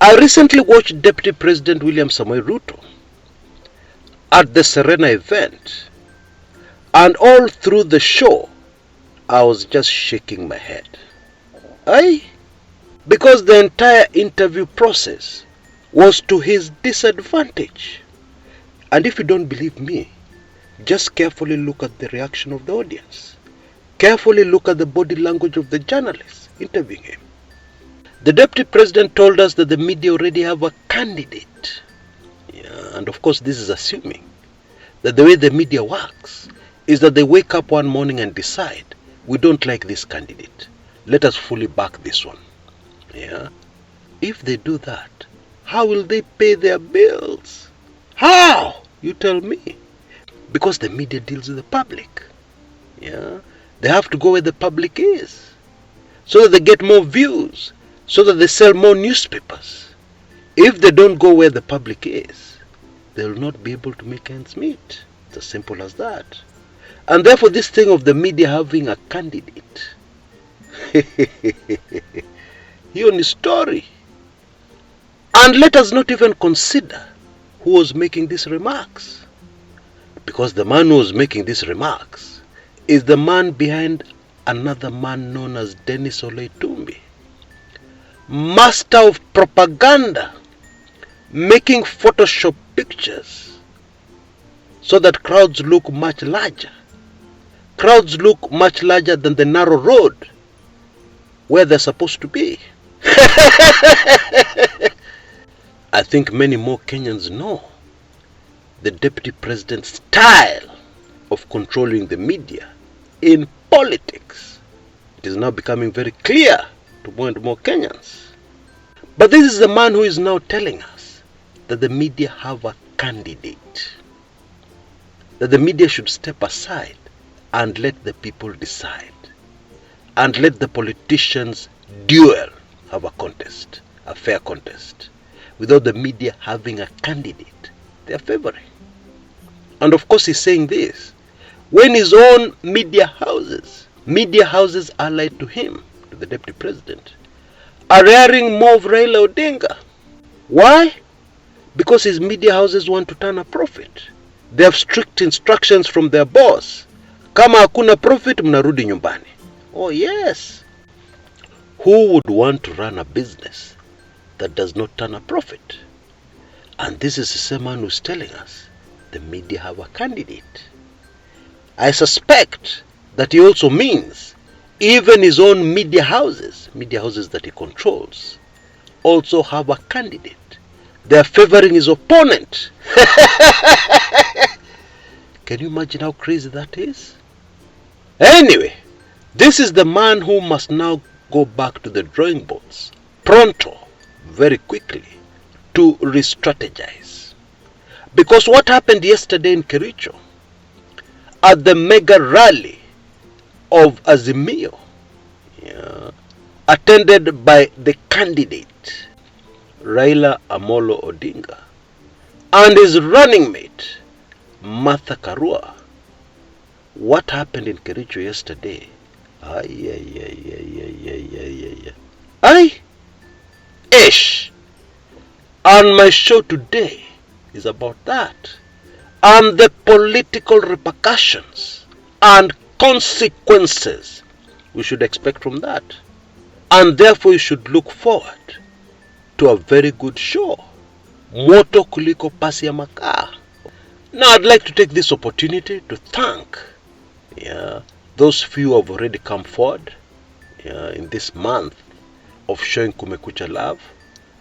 I recently watched Deputy President William Samoei Ruto at the Serena event, and all through the show, I was just shaking my head. Aye? Because the entire interview process was to his disadvantage. And if you don't believe me, just carefully look at the reaction of the audience. Carefully look at the body language of the journalists interviewing him. The Deputy President told us that the media already have a candidate. Yeah, and of course this is assuming that the way the media works is that they wake up one morning and decide, we don't like this candidate. Let us fully back this one. Yeah. If they do that, how will they pay their bills? How? You tell me. Because the media deals with the public. Yeah. They have to go where the public is, so that they get more views, so that they sell more newspapers. If they don't go where the public is, they will not be able to make ends meet. It's as simple as that. And therefore this thing of the media having a candidate, hiyo ni story. And let us not even consider who was making these remarks, because the man who was making these remarks is the man behind another man known as Dennis Ole Tumbi, master of propaganda, making Photoshop pictures so that crowds look much larger. Crowds look much larger than the narrow road where they're supposed to be. I think many more Kenyans know the Deputy President's style of controlling the media in politics. It is now becoming very clear to more and more Kenyans. But this is the man who is now telling us that the media have a candidate, that the media should step aside and let the people decide, and let the politicians duel, have a contest, a fair contest, without the media having a candidate they are favoring. And of course he's saying this when his own media houses allied to him, to the Deputy President, are airing more of Raila Odinga. Why? Because his media houses want to turn a profit. They have strict instructions from their boss. Kama hakuna profit, mnarudi nyumbani. Oh yes. Who would want to run a business that does not turn a profit? And this is the same man who's telling us the media have a candidate. I suspect that he also means even his own media houses that he controls, also have a candidate. They are favoring his opponent. Can you imagine how crazy that is? Anyway, this is the man who must now go back to the drawing boards, pronto, very quickly, to re-strategize. Because what happened yesterday in Kericho, at the mega rally of Azimio, attended by the candidate Raila Amolo Odinga and his running mate Martha Karua, what happened in Kericho yesterday? And my show today is about that, and the political repercussions and consequences we should expect from that. And therefore you should look forward to a very good show. Moto kuliko pasi ya makaa. Now I'd like to take this opportunity to thank those few who have already come forward in this month of showing Kumekucha love.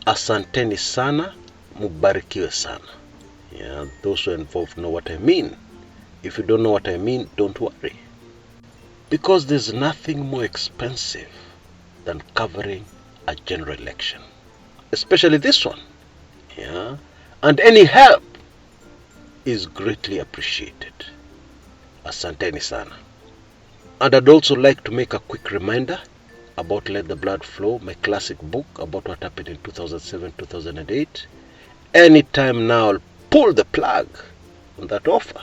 Asanteni sana, mubarikiwe sana. Those who are involved know what I mean. If you don't know what I mean, don't worry. Because there's nothing more expensive than covering a general election, especially this one. And any help is greatly appreciated. Asanteni sana. And I'd also like to make a quick reminder about Let the Blood Flow, my classic book about what happened in 2007-2008. Anytime now, I'll pull the plug on that offer.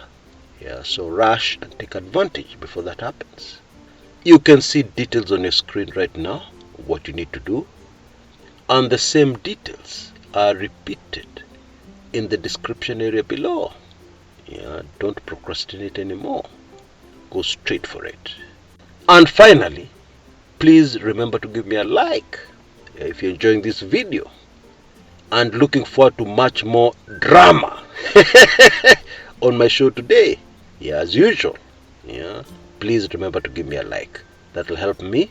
So rush and take advantage before that happens. You can see details on your screen right now, what you need to do. And the same details are repeated in the description area below. Yeah, don't procrastinate anymore. Go straight for it. And finally, please remember to give me a like if you're enjoying this video and looking forward to much more drama on my show today. Yeah, as usual. Yeah, please remember to give me a like. That will help me.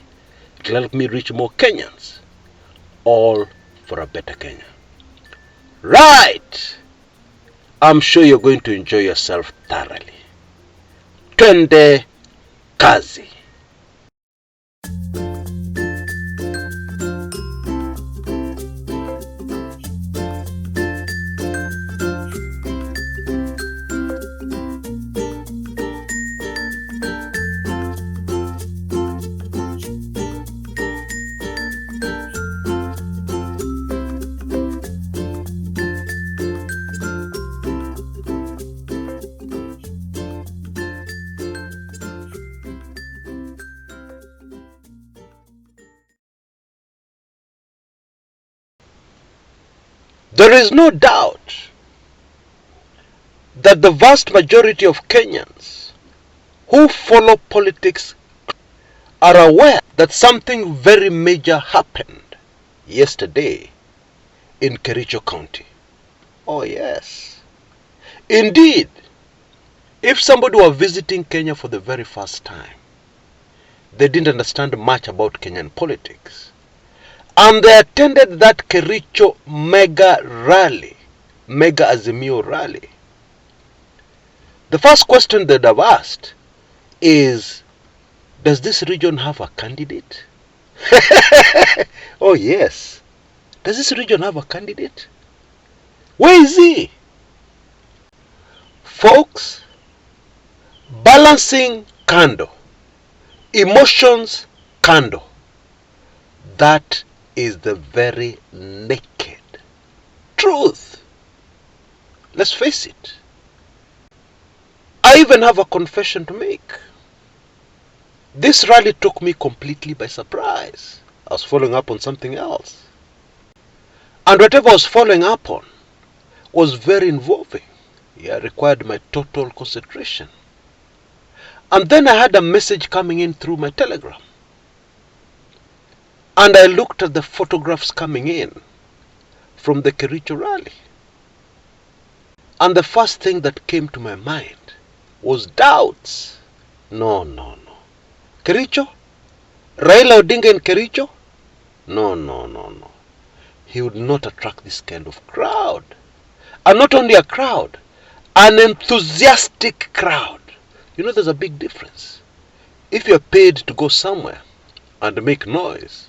It will help me reach more Kenyans. All for a better Kenya. Right! I'm sure you're going to enjoy yourself thoroughly. Twende kazi. There is no doubt that the vast majority of Kenyans who follow politics are aware that something very major happened yesterday in Kericho County. Oh yes. Indeed, if somebody were visiting Kenya for the very first time, they didn't understand much about Kenyan politics, and they attended that Kericho mega Azimio rally, the first question they'd have asked is, does this region have a candidate? Oh yes. Does this region have a candidate? Where is he? Folks, balancing kando, emotions kando, that is the very naked truth. Let's face it. I even have a confession to make. This rally took me completely by surprise. I was following up on something else. And whatever I was following up on was very involving. Yeah, required my total concentration. And then I had a message coming in through my telegram. And I looked at the photographs coming in from the Kericho rally. And the first thing that came to my mind was doubts. No. Kericho? Raila Odinga in Kericho? No. He would not attract this kind of crowd. And not only a crowd, an enthusiastic crowd. You know, there's a big difference. If you're paid to go somewhere and make noise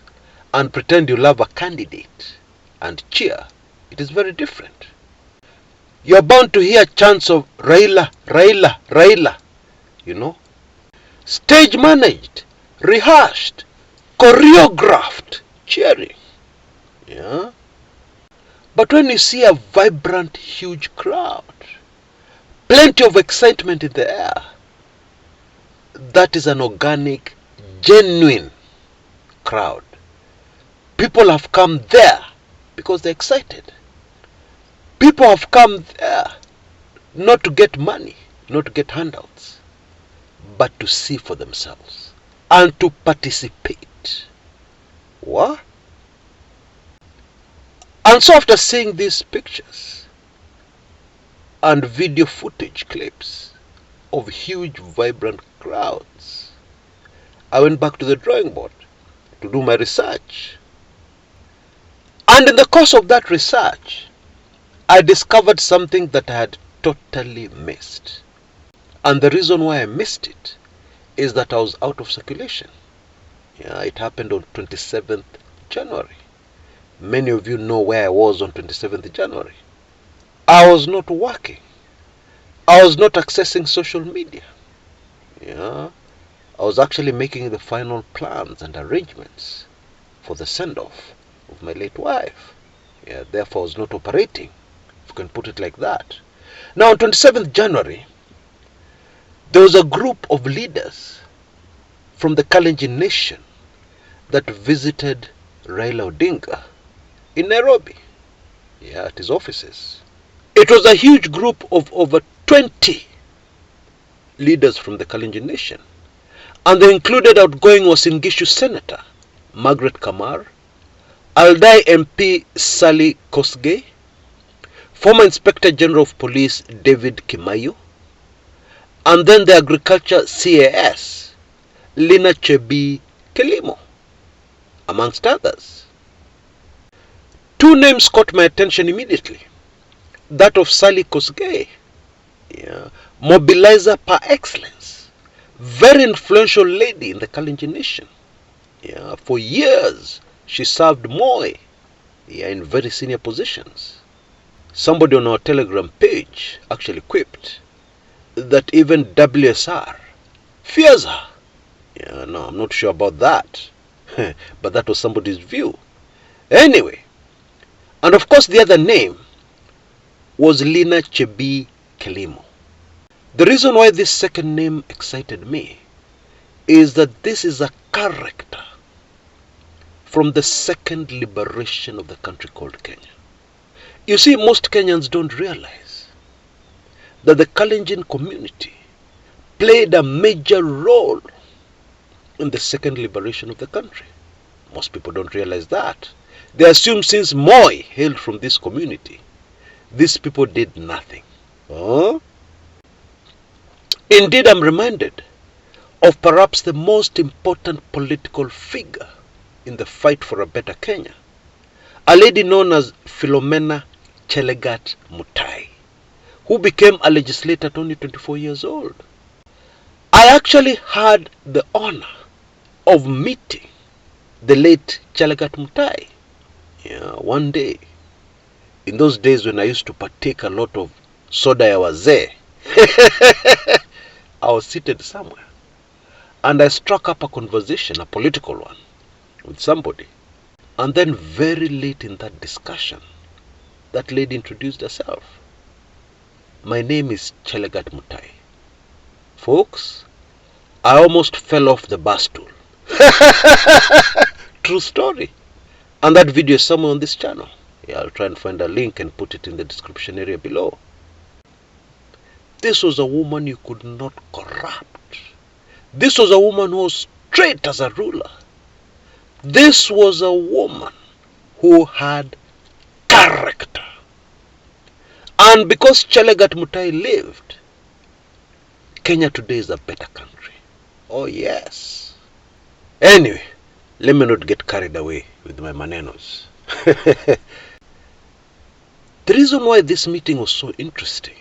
and pretend you love a candidate and cheer, it is very different. You're bound to hear chants of Raila, you know. Stage managed, rehearsed, choreographed cheering. Yeah. But when you see a vibrant, huge crowd, plenty of excitement in the air, that is an organic, genuine crowd. People have come there because they're excited. People have come there not to get money, not to get handouts, but to see for themselves and to participate. What? And so after seeing these pictures and video footage clips of huge vibrant crowds, I went back to the drawing board to do my research. And in the course of that research, I discovered something that I had totally missed. And the reason why I missed it is that I was out of circulation. Yeah, it happened on 27th January. Many of you know where I was on 27th January. I was not working. I was not accessing social media. Yeah, I was actually making the final plans and arrangements for the send-off of my late wife. Yeah, therefore I was not operating, if you can put it like that. Now on 27th January, there was a group of leaders from the Kalenjin nation that visited Raila Odinga in Nairobi, at his offices. It was a huge group of over 20 leaders from the Kalenjin nation, and they included outgoing Uasin Gishu Senator Margaret Kamar, Aldai MP Sally Kosgei, former Inspector General of Police David Kimayo, and then the Agriculture CAS Lina Chebi Kelimo, amongst others. Two names caught my attention immediately. That of Sally Kosgei, mobilizer par excellence, very influential lady in the Kalenjin nation. For years she served Moi in very senior positions. Somebody on our Telegram page actually quipped that even WSR fears her. No, I'm not sure about that. But that was somebody's view. Anyway, and of course the other name was Lina Chebi Kelimo. The reason why this second name excited me is that this is a character from the second liberation of the country called Kenya. You see, most Kenyans don't realize that the Kalenjin community played a major role in the second liberation of the country. Most people don't realize that. They assume since Moi hailed from this community, these people did nothing. Indeed, I'm reminded of perhaps the most important political figure in the fight for a better Kenya, a lady known as Philomena Chelagat Mutai, who became a legislator at only 24 years old. I actually had the honor of meeting the late Chelagat Mutai one day. In those days when I used to partake a lot of soda ya wazee, I was seated somewhere and I struck up a conversation, a political one, with somebody. And then very late in that discussion, that lady introduced herself. My name is Chelagat Mutai. Folks, I almost fell off the bus stool. True story. And that video is somewhere on this channel. I'll try and find a link and put it in the description area below. This was a woman you could not corrupt. This was a woman who was straight as a ruler. This was a woman who had character. And because Chelagat Mutai lived, Kenya today is a better country. Oh yes. Anyway, let me not get carried away with my manenos. The reason why this meeting was so interesting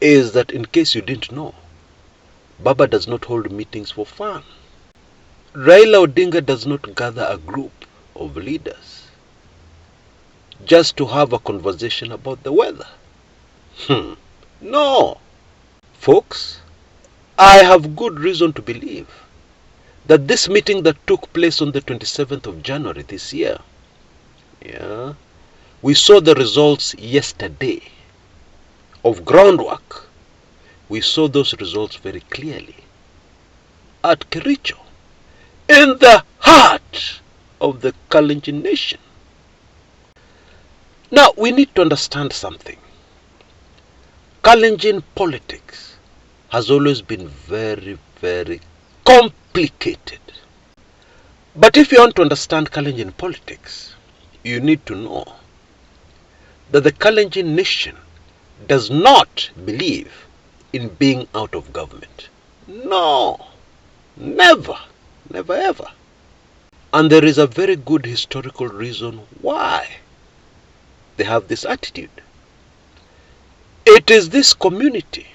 is that, in case you didn't know, Baba does not hold meetings for fun. Raila Odinga does not gather a group of leaders just to have a conversation about the weather. No. Folks, I have good reason to believe that this meeting that took place on the 27th of January this year, we saw the results yesterday of groundwork. We saw those results very clearly at Kericho, in the heart of the Kalenjin nation. Now, we need to understand something. Kalenjin politics has always been very, very complicated. But if you want to understand Kalenjin politics, you need to know that the Kalenjin nation does not believe in being out of government. No, never, never ever. And there is a very good historical reason why they have this attitude. It is this community,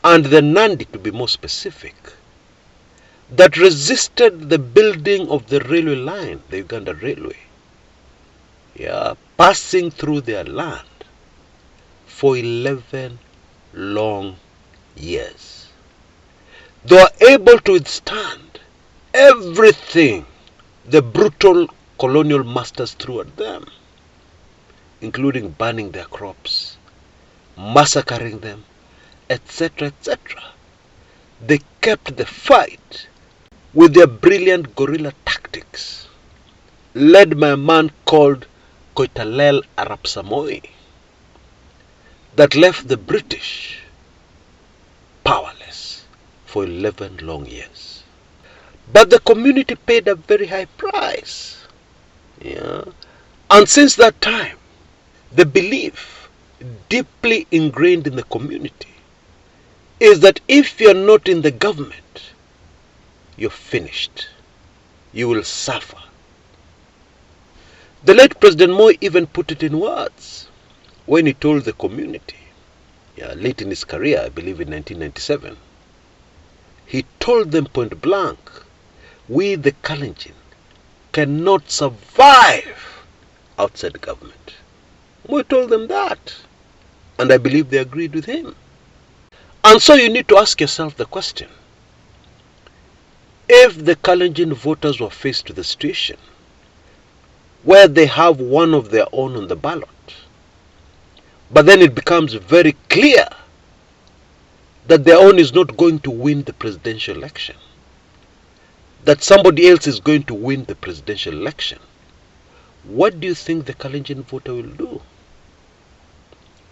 and the Nandi to be more specific, that resisted the building of the railway line, the Uganda Railway, passing through their land for 11 long years. They were able to withstand everything the brutal colonial masters threw at them, including burning their crops, massacring them, etc., etc. They kept the fight with their brilliant guerrilla tactics. led by a man called Koitalel Arap Samoei, that left the British powerless for 11 long years. But the community paid a very high price. Yeah. And since that time, the belief deeply ingrained in the community is that if you're not in the government, you're finished. You will suffer. The late President Moi even put it in words when he told the community, late in his career, I believe in 1997, he told them point blank, we the Kalenjin cannot survive outside government. Moi told them that, and I believe they agreed with him. And so you need to ask yourself the question, if the Kalenjin voters were faced with a situation where they have one of their own on the ballot, but then it becomes very clear that their own is not going to win the presidential election, that somebody else is going to win the presidential election, what do you think the Kalenjin voter will do?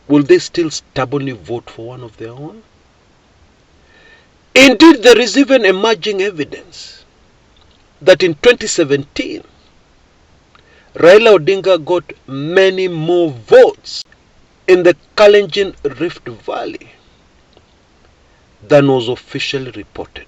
Will they still stubbornly vote for one of their own? Indeed, there is even emerging evidence that in 2017, Raila Odinga got many more votes in the Kalenjin Rift Valley than was officially reported.